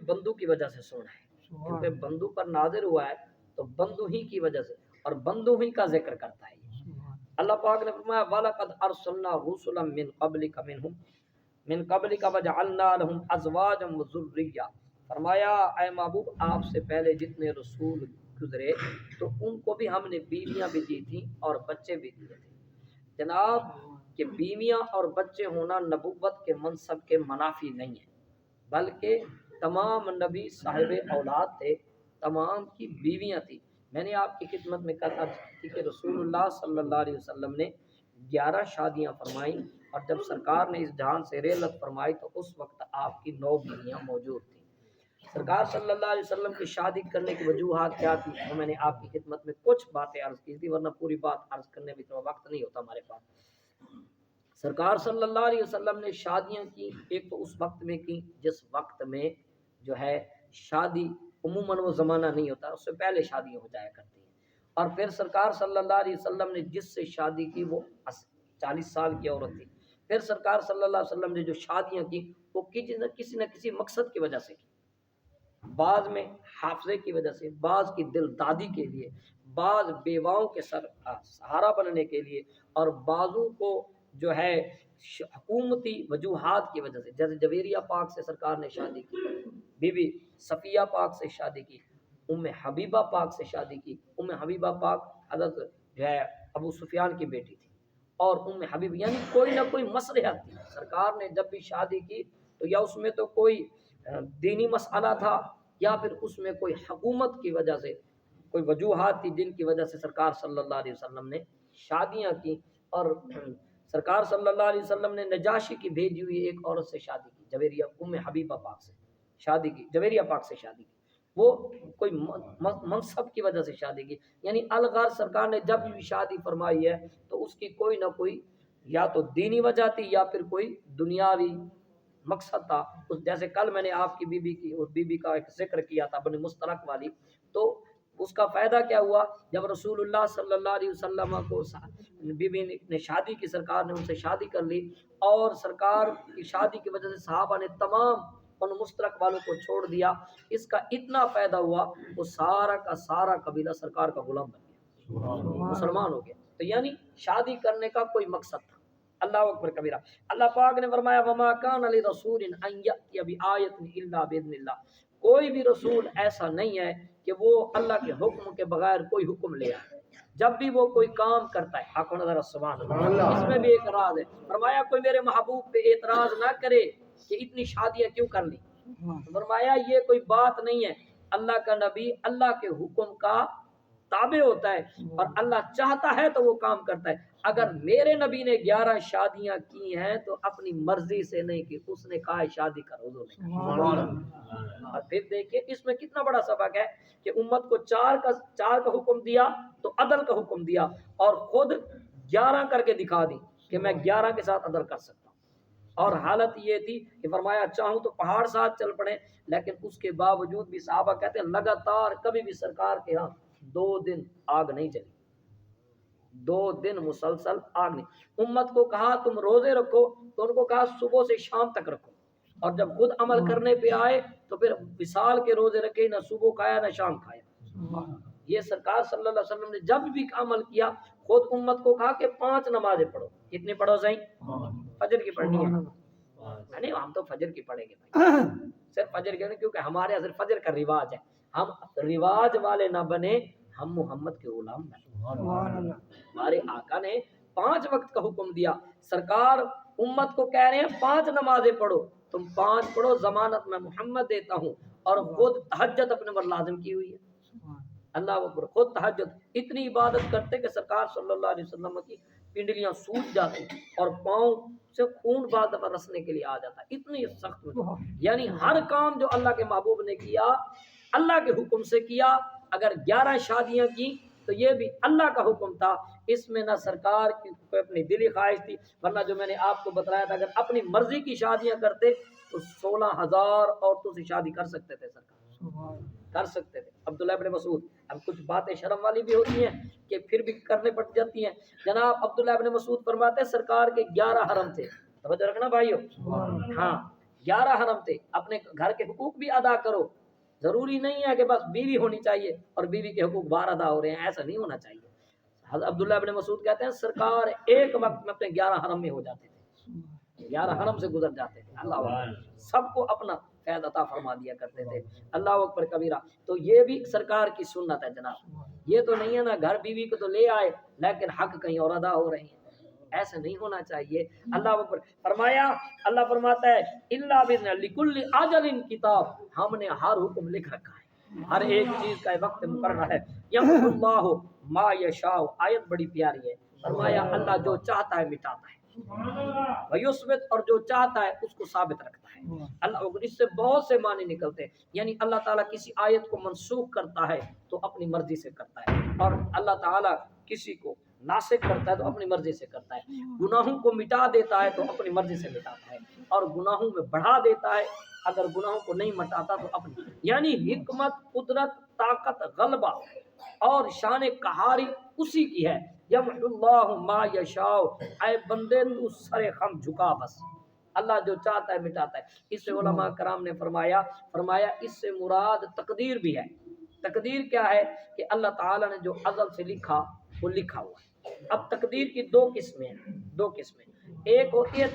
بندو کی وجہ سے سونا ہے، کیونکہ بندو پر نازل ہوا ہے تو بندو ہی کی وجہ سے، اور بندو ہی کا ذکر کرتا ہے۔ اللہ پاک نے فرمایا وَلَقَدْ أَرْسَلْنَا رُسُلًا مِّن قَبْلِكَ وَجَعَلْنَا لَهُمْ أَزْوَاجًا وَذُرِّيَّةً، فرمایا اے محبوب آپ سے پہلے جتنے رسول گزرے تو ان کو بھی ہم نے بیویاں بھی دی تھیں اور بچے بھی دیے تھے۔ جناب کہ بیویاں اور بچے ہونا نبوت کے منصب کے منافی نہیں ہے، بلکہ تمام نبی صاحب اولاد تھے، تمام کی بیویاں تھیں۔ میں نے آپ کی خدمت میں کہا تھی کہ رسول اللہ صلی اللہ علیہ وسلم نے 11 شادیاں فرمائیں، اور جب سرکار نے اس جہان سے رحلت فرمائی تو اس وقت آپ کی 9 بیویاں موجود تھیں۔ سرکار صلی اللہ علیہ وسلم کی شادی کرنے کی وجوہات کیا تھی وہ میں نے آپ کی خدمت میں کچھ باتیں عرض کی تھی، ورنہ پوری بات عرض کرنے میں اتنا وقت نہیں ہوتا ہمارے پاس۔ سرکار صلی اللہ علیہ وسلم نے شادیاں کی، ایک تو اس وقت میں کی جس وقت میں جو ہے شادی عموماً وہ زمانہ نہیں ہوتا، اس سے پہلے شادیاں ہو جایا کرتی ہیں، اور پھر سرکار صلی اللہ علیہ وسلم نے جس سے شادی کی وہ 40 سال کی عورت تھی۔ پھر سرکار صلی اللہ علیہ وسلم نے جو شادیاں کی وہ کسی نہ کسی مقصد کی وجہ سے کی، بعض میں حافظے کی وجہ سے، بعض کی دل دادی کے لیے، بعض بیواؤں کے سہارا بننے کے لیے، اور بعضوں کو جو ہے حکومتی وجوہات کی وجہ سے، جیسے جویریہ پاک سے سرکار نے شادی کی، بی بی صفیہ پاک سے شادی کی، ام حبیبہ پاک سے شادی کی۔ ام حبیبہ پاک حضرت جو ہے ابو سفیان کی بیٹی تھی، اور ام حبیب یعنی کوئی نہ کوئی مصلحت تھی۔ سرکار نے جب بھی شادی کی تو یا اس میں تو کوئی دینی مسئلہ تھا، یا پھر اس میں کوئی حکومت کی وجہ سے کوئی وجوہات تھی جن کی وجہ سے سرکار صلی اللہ علیہ وسلم نے شادیاں کی۔ اور سرکار صلی اللہ علیہ وسلم نے نجاشی کی بھیجی ہوئی ایک عورت سے شادی کی، جویریہ ام حبیبہ پاک سے شادی کی، جویریہ پاک سے شادی کی، وہ کوئی منصب کی وجہ سے شادی کی۔ یعنی الغرض سرکار نے جب بھی شادی فرمائی ہے تو اس کی کوئی نہ کوئی یا تو دینی وجہ تھی یا پھر کوئی دنیاوی مقصد تھا۔ جیسے کل میں نے آپ کی بی بی کا ایک ذکر کیا تھا بنی مستلق والی، تو اس کا فائدہ کیا ہوا؟ جب رسول اللہ صلی اللہ علیہ وسلم کو بی بی نے شادی کی، سرکار نے ان سے شادی کر لی، اور سرکار کی شادی کی وجہ سے صحابہ نے تمام ان مستلق والوں کو چھوڑ دیا۔ اس کا اتنا فائدہ ہوا وہ سارا کا سارا قبیلہ سرکار کا غلام بن گیا، مسلمان ہو گیا۔ تو یعنی شادی کرنے کا کوئی مقصد تھا۔ اللہ اکبر کبیرہ۔ اللہ پاک نے فرمایا وما کان لرسول ان یأتی بآیۃ الا باذن اللہ، کوئی بھی رسول ایسا نہیں ہے کہ وہ اللہ کے حکم کے بغیر کوئی حکم لے آئے۔ جب بھی وہ کوئی کام کرتا ہے، آنکھوں نظر سبحان اللہ، اس میں بھی ایک راز ہے۔ فرمایا کوئی میرے محبوب پہ اعتراض نہ کرے کہ اتنی شادیاں کیوں کر لی، فرمایا یہ کوئی بات نہیں ہے، اللہ کا نبی اللہ کے حکم کا تابع ہوتا ہے، اور اللہ چاہتا ہے تو وہ کام کرتا ہے۔ اگر میرے نبی نے 11 شادیاں کی ہیں تو اپنی مرضی سے نہیں کی، اس نے کہا شادی کرو، حضور نے کہا۔ اور پھر دیکھیے اس میں کتنا بڑا سبق ہے کہ امت کو 4 کا حکم دیا تو عدل کا حکم دیا، اور خود 11 کر کے دکھا دی کہ میں 11 کے ساتھ عدل کر سکتا ہوں۔ اور حالت یہ تھی کہ فرمایا چاہوں تو پہاڑ ساتھ چل پڑے، لیکن اس کے باوجود بھی صحابہ کہتے ہیں لگاتار کبھی بھی سرکار کے ہاں 2 دن آگ نہیں چلی، 2 دن مسلسل آگ نہیں۔ امت کو کہا تم روزے رکھو تو ان کو کہا صبح سے شام تک رکھو، اور جب خود عمل کرنے پہ آئے تو پھر وصال کے روزے رکھے، نہ صبح کھایا نہ شام کھایا۔ یہ سرکار صلی اللہ علیہ وسلم نے جب بھی عمل کیا خود امت کو کہا کہ 5 نمازیں پڑھو۔ کتنی پڑھو صحیح؟ فجر کی پڑھنی ہے، نہیں ہم تو فجر کی پڑھیں گے بھائی، صرف فجر کی نہیں، کیونکہ ہمارے یہاں فجر کا رواج ہے، ہم رواج والے نہ بنے، ہم محمد کے غلام بنے۔ ہمارے آقا نے 5 وقت کا حکم دیا، سرکار امت کو کہہ رہے ہیں 5 نمازیں پڑھو، تم 5 پڑھو، ضمانت میں محمد دیتا ہوں، اور خود تہجد اپنے پر لازم کی ہوئی ہے۔ اللہ اکبر، خود تہجد اتنی عبادت کرتے کہ سرکار صلی اللہ علیہ وسلم کی پنڈلیاں سوج جاتی اور پاؤں سے خون بعض دفعہ رسنے کے لیے آ جاتا، اتنی سخت۔ یعنی ہر کام جو اللہ کے محبوب نے کیا اللہ کے حکم سے کیا۔ اگر 11 شادیاں کی تو یہ بھی اللہ کا حکم تھا، اس میں نہ سرکار کی کوئی اپنی دلی خواہش تھی، ورنہ جو میں نے آپ کو بتایا تھا اگر اپنی مرضی کی شادیاں کرتے تو 16,000 عورتوں سے شادی کر سکتے تھے، سرکار کر سکتے تھے۔ عبداللہ ابن مسعود، اب کچھ باتیں شرم والی بھی ہوتی ہیں کہ پھر بھی کرنے پڑ جاتی ہیں۔ جناب عبداللہ ابن مسعود فرماتے ہیں سرکار کے 11 حرم تھے، توجہ رکھنا بھائیو، ہاں 11 حرم تھے، اپنے گھر کے حقوق بھی ادا کرو، ضروری نہیں ہے کہ بس بیوی ہونی چاہیے اور بیوی کے حقوق باہر ادا ہو رہے ہیں، ایسا نہیں ہونا چاہیے۔ حضرت عبداللہ بن مسعود کہتے ہیں سرکار ایک وقت میں اپنے 11 حرم میں ہو جاتے تھے، 11 حرم سے گزر جاتے تھے، اللہ اکبر، سب کو اپنا فیض عطا فرما دیا کرتے تھے، اللہ اکبر کبیرہ۔ تو یہ بھی سرکار کی سنت ہے جناب، یہ تو نہیں ہے نا گھر بیوی کو تو لے آئے لیکن حق کہیں اور ادا ہو رہے ہیں، ایسا نہیں ہونا چاہیے۔ اللہ اکبر فرمایا، اللہ فرماتا ہے الا باذن لکل اجل کتاب، ہم نے ہر حکم لکھ رکھا ہے، ہر ایک چیز کا وقت مقرر ہے۔ یمحو اللہ ما یشاء، آیت بڑی پیاری ہے، فرمایا اللہ جو چاہتا ہے مٹاتا ہے، ویثبت، اور جو چاہتا ہے اس کو ثابت رکھتا ہے۔ اللہ، اس سے بہت سے معنی نکلتے ہیں، یعنی اللہ تعالیٰ کسی آیت کو منسوخ کرتا ہے تو اپنی مرضی سے کرتا ہے، اور اللہ تعالیٰ کسی کو ناسخ کرتا ہے تو اپنی مرضی سے کرتا ہے، گناہوں کو مٹا دیتا ہے تو اپنی مرضی سے مٹاتا ہے، اور گناہوں میں بڑھا دیتا ہے، اگر گناہوں کو نہیں مٹاتا تو اپنی، یعنی حکمت، قدرت، طاقت، غلبہ اور شان قہاری اسی کی ہے۔ یمحو اللہ ما یشاء، اے بندے تو سر خم جھکا، بس اللہ جو چاہتا ہے مٹاتا ہے۔ اس سے علماء کرام نے فرمایا اس سے مراد تقدیر بھی ہے۔ تقدیر کیا ہے کہ اللہ تعالیٰ نے جو ازل سے لکھا وہ لکھا ہوا ہے۔ اب تقدیر کی دو قسمیں، ایک ہوتی ہے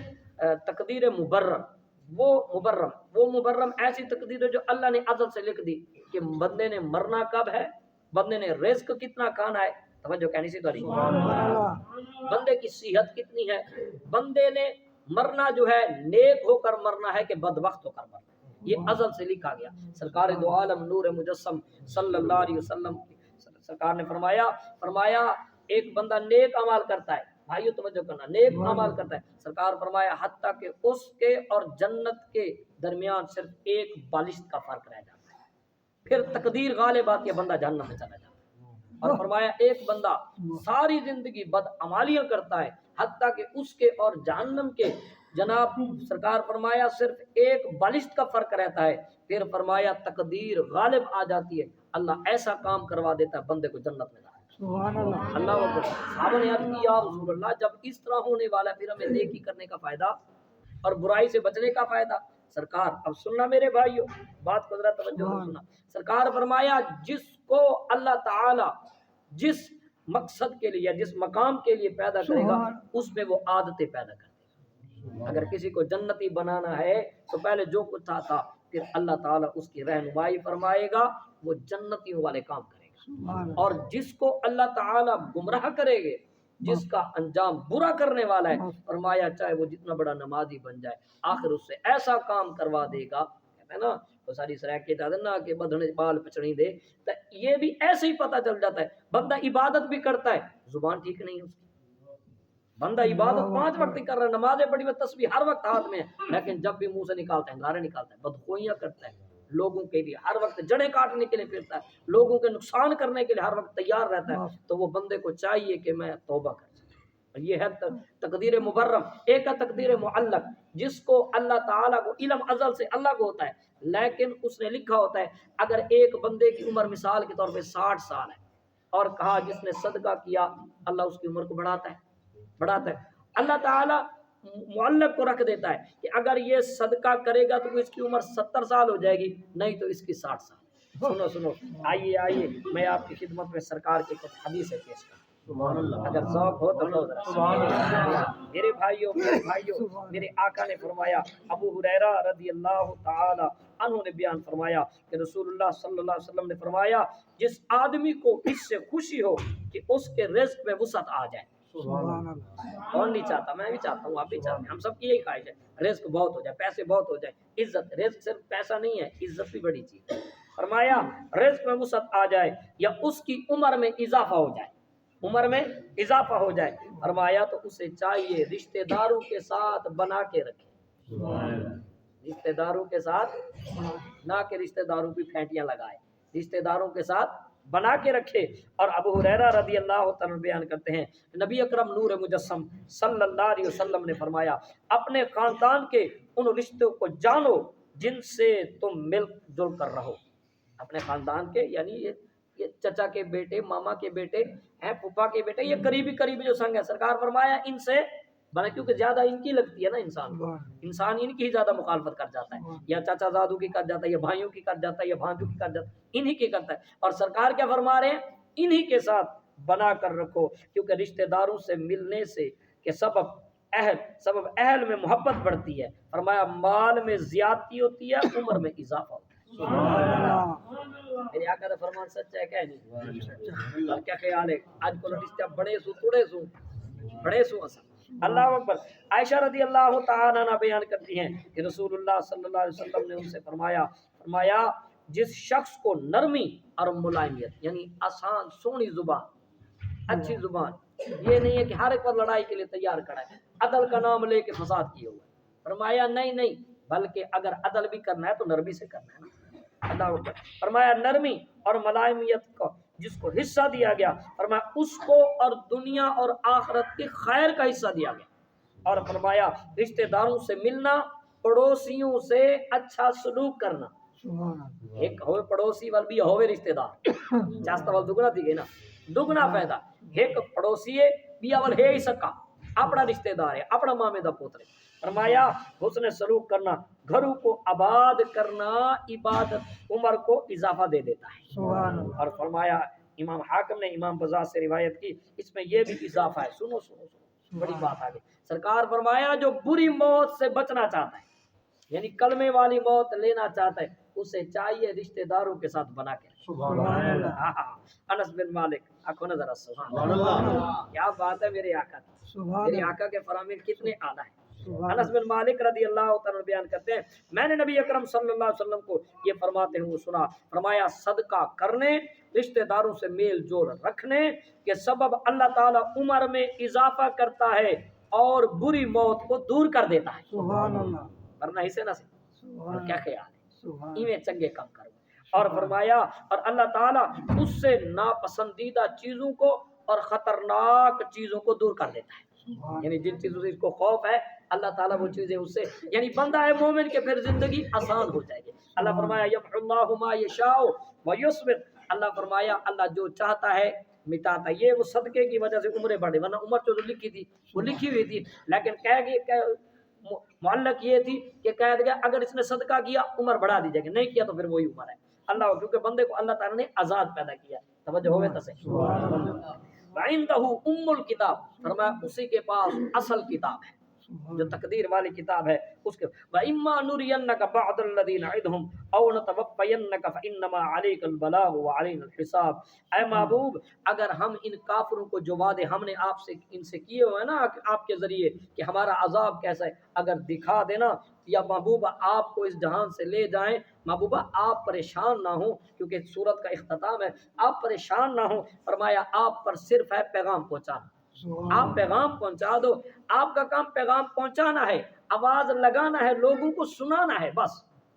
تقدیر مبرم، وہ مبرم ایسی تقدیر ہے جو اللہ نے ازل سے لکھ دی کہ بندے نے مرنا کب ہے، بندے نے رزق کتنا کھانا ہے، توجہ کہنی سی توری، بندے کی صحت کتنی ہے، بندے نے مرنا جو ہے نیک ہو کر مرنا ہے کہ بدبخت ہو کر مرنا ہے، یہ ازل سے لکھا گیا۔ سرکار دو عالم نور مجسم صلی اللہ علیہ وسلم سرکار نے فرمایا ایک بندہ نیک اعمال کرتا ہے، بھائیو توجہ کرنا، نیک اعمال کرتا ہے، سرکار فرمایا حتیٰ کہ اس کے اور جنت کے درمیان صرف ایک بالشت کا فرق رہ جاتا ہے، پھر تقدیر غالب آتی ہے، بندہ جہنم میں چلا جاتا ہے۔ اور فرمایا ایک بندہ ساری زندگی بدعمالیاں کرتا ہے حتیٰ کہ اس کے اور جہنم کے جناب سرکار فرمایا صرف ایک بالشت کا فرق رہتا ہے، پھر فرمایا تقدیر غالب آ جاتی ہے، اللہ ایسا کام کروا دیتا ہے بندے کو جنت میں ڈال۔ سبحان اللہ، اللہ اکبر۔ صحابہ نے عرض کی یا رسول اللہ جب اس طرح ہونے والا پھر ہمیں نیکی کرنے کا فائدہ اور برائی سے بچنے کا فائدہ؟ سرکار اب سننا میرے بھائیو، بات کو ذرا توجہ سے سننا، سرکار فرمایا جس کو اللہ تعالی جس مقصد کے لیے یا جس مقام کے لیے پیدا کرے گا اس میں وہ عادتیں پیدا کر دے گا۔ اگر کسی کو جنتی بنانا ہے تو پہلے جو کچھ تھا پھر اللہ تعالیٰ اس کی رہنمائی فرمائے گا، وہ جنتیوں والے کام کرے گا، اور جس کو اللہ تعالیٰ گمراہ کرے گے، جس کا انجام برا کرنے والا ہے، فرمایا چاہے وہ جتنا بڑا نمازی بن جائے آخر اس سے ایسا کام کروا دے گا، کہتے ہیں نا وہ ساری سرائے کے دادن نا کہ بدھنے بال پچڑی دے، تو یہ بھی ایسے ہی پتہ چل جاتا ہے بندہ عبادت بھی کرتا ہے زبان ٹھیک نہیں ہے اس کی، بندہ عبادت 5 وقت کر رہا ہے، نمازیں پڑھی ہوئی، تسبیح ہر وقت ہاتھ میں ہے، لیکن جب بھی منہ سے نکالتا ہے گارے نکالتا ہے، بدخوئیاں کرتا ہے، لوگوں کے لیے ہر وقت جڑیں کاٹنے کے لیے پھرتا ہے، لوگوں کے نقصان کرنے کے لیے ہر وقت تیار رہتا ہے، تو وہ بندے کو چاہیے کہ میں توبہ کر سکوں۔ یہ ہے تقدیر مبرم۔ ایک ہے تقدیر معلق، جس کو اللہ تعالیٰ کو علم ازل سے اللہ کو ہوتا ہے، لیکن اس نے لکھا ہوتا ہے اگر ایک بندے کی عمر مثال کے طور پہ 60 سال ہے اور کہا جس نے صدقہ کیا اللہ اس کی عمر کو بڑھاتا ہے، اللہ تعالیٰ معلق کو رکھ دیتا ہے کہ اگر یہ صدقہ کرے گا تو اس کی عمر 70 سال ہو جائے گی، نہیں تو اس کی 60 سال۔ سنو آئیے میں آپ کی خدمت میں سرکار کی کچھ حدیثیں پیش کروں، اگر ذوق ہو تو میرے بھائیوں میرے آقا نے فرمایا، ابو ہریرہ رضی اللہ تعالی عنہ نے بیان فرمایا کہ رسول اللہ صلی اللہ علیہ وسلم نے فرمایا جس آدمی کو اس سے خوشی ہو کہ اس کے رزق میں وسعت آ جائے، کون نہیں چاہتا، میں بھی چاہتا ہوں، آپ بھی چاہتے ہیں، ہم سب کی یہی خواہش ہے رزق بہت ہو جائے، پیسے بہت ہو جائے، عزت، رزق صرف پیسہ نہیں ہے، عزت بھی بڑی چیز ہے۔ فرمایا رزق میں وسعت آ جائے یا اس کی عمر میں اضافہ ہو جائے، فرمایا تو اسے چاہیے رشتہ داروں کے ساتھ بنا کے رکھے، رشتہ داروں کے ساتھ نہ کہ رشتہ داروں کی پھینٹیاں لگائے، رشتہ داروں کے ساتھ بنا کے رکھے۔ اور ابو ہریرہ رضی اللہ تعالیٰ بیان کرتے ہیں نبی اکرم نور مجسم صلی اللہ علیہ وسلم نے فرمایا اپنے خاندان کے ان رشتوں کو جانو جن سے تم مل جل کر رہو، اپنے خاندان کے یعنی یہ چچا کے بیٹے، ماما کے بیٹے ہیں، پھپھا کے بیٹے، یہ قریبی جو سنگ ہے، سرکار فرمایا ان سے بنا کیونکہ زیادہ ان کی لگتی ہے نا انسان ان کی ہی زیادہ مخالفت کر جاتا ہے، یا چاچا زادو کی کر جاتا ہے، یا بھائیوں کی کر جاتا ہے، یا بھانجوں کی کر جاتا ہے، انہی کی کرتا ہے۔ اور سرکار کیا فرما رہے ہیں؟ انہی کے ساتھ بنا کر رکھو، کیونکہ رشتہ داروں سے ملنے سے کہ سبب اہل میں محبت بڑھتی ہے۔ فرمایا مال میں زیادتی ہوتی ہے، عمر میں اضافہ ہوتا ہے۔ میرے آقا کا فرمان سچا ہے کہ نہیں؟ اور کیا خیال ہے آج کو رشتہ بڑے سو توڑے سو بڑے سو اصل۔ اللہ اکبر۔ عائشہ رضی اللہ تعالی عنہ بیان کرتی ہیں کہ رسول اللہ صلی اللہ علیہ وسلم نے ان سے فرمایا جس شخص کو نرمی اور ملائمیت یعنی آسان سونی زبان اچھی زبان، یہ نہیں ہے کہ ہر ایک پر لڑائی کے لیے تیار کھڑا ہے، عدل کا نام لے کے فساد کیے ہوئے، فرمایا نہیں بلکہ اگر عدل بھی کرنا ہے تو نرمی سے کرنا ہے نا۔ اللہ اکبر۔ فرمایا نرمی اور ملائمیت کو جس کو حصہ دیا گیا، فرمایا اس کو اور دنیا اور آخرت کی خیر کا حصہ دیا گیا۔ اور فرمایا رشتہ داروں سے ملنا، پڑوسیوں سے اچھا سلوک کرنا۔ ایک ہوئے پڑوسی وال بھی ہوئے رشتہ دار چاستہ وال دگنا تھی گئے نا، دگنا پیدا ایک پڑوسی ہے بھی اول ہے ہی سکا اپنا رشتہ دار ہے، اپنا مامے دا پوتر ہے۔ فرمایا حسن سلوک کرنا، گھروں کو آباد کرنا عبادت عمر کو اضافہ دے دیتا ہے۔ اور فرمایا امام حاکم نے امام بزار سے روایت کی، اس میں یہ بھی اضافہ ہے، سنو بڑی بات آگے۔ سرکار فرمایا جو بری موت سے بچنا چاہتا ہے یعنی کلمے والی موت لینا چاہتا ہے، اسے چاہیے رشتہ داروں کے ساتھ بنا کے۔ انس بن مالک آنکھوں نظر سبحان اللہ، کیا بات ہے میرے آقا کی، میرے آقا کے فرامین کتنے اعلیٰ ہیں۔ انس بن مالک رضی اللہ تعالیٰ بیان کرتے ہیں میں نے نبی اکرم صلی اللہ علیہ وسلم کو یہ فرماتے ہوئے سنا، فرمایا صدقہ کرنے، رشتہ داروں سے میل جول رکھنے کے سبب اللہ تعالیٰ عمر میں اضافہ کرتا ہے اور بری موت کو دور کر دیتا ہے۔ سبحان اللہ، ورنہ اسے نہ سے اور کیا خیال ہے ایویں چنگے کام کرو۔ اور فرمایا اور اللہ تعالیٰ اس سے ناپسندیدہ چیزوں کو اور خطرناک چیزوں کو دور کر دیتا ہے، یعنی جن چیزوں سے اس کو خوف ہے اللہ تعالیٰ وہ چیزیں اس سے یعنی بندہ ہے مومن کے پھر زندگی آسان ہو جائے گی۔ اللہ فرمایا یمحو اللہ ما یشاء ویثبت، اللہ فرمایا اللہ جو چاہتا ہے مٹاتا ہے۔ یہ وہ صدقے کی وجہ سے عمریں بڑھے، ورنہ عمر جو لکھی تھی وہ لکھی ہوئی تھی، لیکن معلق یہ تھی کہ کہہ دیا اگر اس نے صدقہ کیا عمر بڑھا دی جائے گی، نہیں کیا تو پھر وہی عمر ہے۔ اللہ کیونکہ بندے کو اللہ تعالیٰ نے آزاد پیدا کیا، توجہ ہوئے تسے۔ وَعِنْدَهُ أُمُّ الْكِتَابِ، فرمایا اسی کے پاس اصل کتاب ہے جو تقدیر والی کتاب ہے اس کے۔ وَإِمَّا نُرِيَنَّكَ بَعْضَ الَّذِي نَعِدُهُمْ أَوْ نَتَوَفَّيَنَّكَ فَإِنَّمَا عَلَيْكَ الْبَلَاغُ وَعَلَيْنَا الْحِسَابُ۔ اے محبوب اگر ہم ان کافروں کو جو وعدے ہم نے آپ سے ان سے کیے ہوئے نا آپ کے ذریعے کہ ہمارا عذاب کیسا ہے اگر دکھا دینا، یا محبوبہ آپ کو اس جہان سے لے جائیں، محبوبہ آپ پریشان نہ ہوں کیونکہ سورت کا اختتام ہے، آپ پریشان نہ ہوں۔ فرمایا آپ پر صرف ہے پیغام پہنچانا، آپ پیغام پہنچا دو، آپ کا کام پیغام پہنچانا ہے، آواز لگانا ہے، لوگوں کو سنانا ہے، بس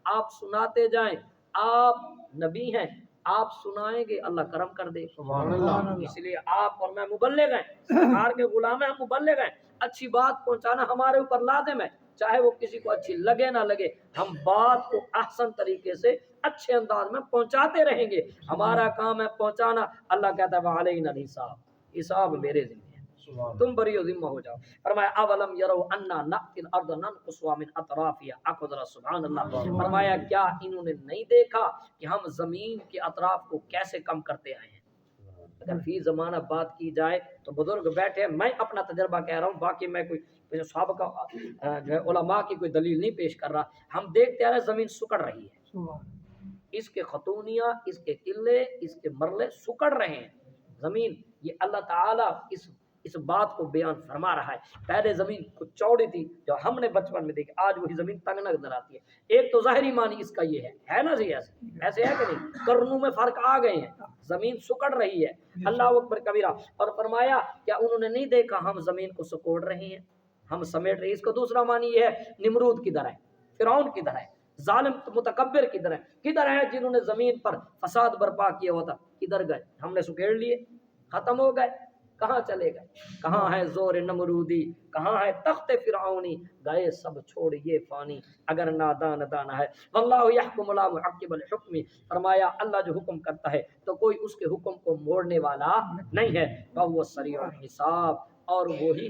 آپ سناتے جائیں، آپ نبی ہیں، آپ سنائیں گے اللہ کرم کر دے۔ اس لیے آپ اور میں مبلغ ہیں، سرکار کے غلام ہیں، ہم مبلغ ہیں، اچھی بات پہنچانا ہمارے اوپر لازم ہے، چاہے وہ کسی کو اچھی لگے نہ لگے، ہم بات کو احسن طریقے سے اچھے انداز میں پہنچاتے رہیں گے، ہمارا کام ہے پہنچانا۔ اللہ کہتا ہے وعلینا الحساب، حساب میرے ذمہ ہے، تم بری و ذمہ ہو جاؤ۔ فرمایا اولم یرو انا نأتی الارض ننقصها من اطرافها، آنکھوں ذرا سبحان اللہ۔ فرمایا کیا انہوں نے نہیں دیکھا کہ ہم زمین کے اطراف کو کیسے کم کرتے آئے ہیں۔ اگر فی زمانہ بات کی جائے تو بزرگ بیٹھے، میں اپنا تجربہ کہہ رہا ہوں، باقی میں کوئی سابقہ جو ہے علماء کی کوئی دلیل نہیں پیش کر رہا، ہم دیکھتے آ رہے زمین سکڑ رہی ہے، اس کے خطونیاں، اس کے قلعے، اس کے مرلے سکڑ رہے ہیں زمین۔ یہ اللہ تعالیٰ اس بات کو بیان فرما رہا ہے۔ پہلے زمین کچھ چوڑی تھی جو ہم نے بچپن میں دیکھی، آج وہی زمین تنگ نظر آتی ہے۔ ایک تو ظاہری معنی اس کا یہ ہے نا جی، ایسے ہے کہ نہیں، کرنوں میں فرق آ گئے ہیں، زمین سکڑ رہی ہے۔ اللہ اکبر کبیرہ۔ اور فرمایا کیا انہوں نے نہیں دیکھا ہم زمین کو سکوڑ رہے ہیں، ہم سمیٹ رہے ہیں۔ اس کا دوسرا معنی یہ ہے نمرود کدھر ہے، فرعون کدھر ہے، ظالم متکبر کدھر ہے جنہوں نے زمین پر فساد برپا کیا ہوا تھا، کدھر گئے؟ ہم نے سکیڑ لیے، ختم ہو گئے، کہاں چلے گئے؟ کہاں ہے زور نمرودی، کہاں ہے تخت فرعونی، گئے سب چھوڑ یہ فانی، اگر نادان دانا ہے۔ واللہ یحکم لا معقب الحکم، فرمایا اللہ جو حکم کرتا ہے تو کوئی اس کے حکم کو موڑنے والا نہیں ہے۔ وہو سریع الحساب، اور وہی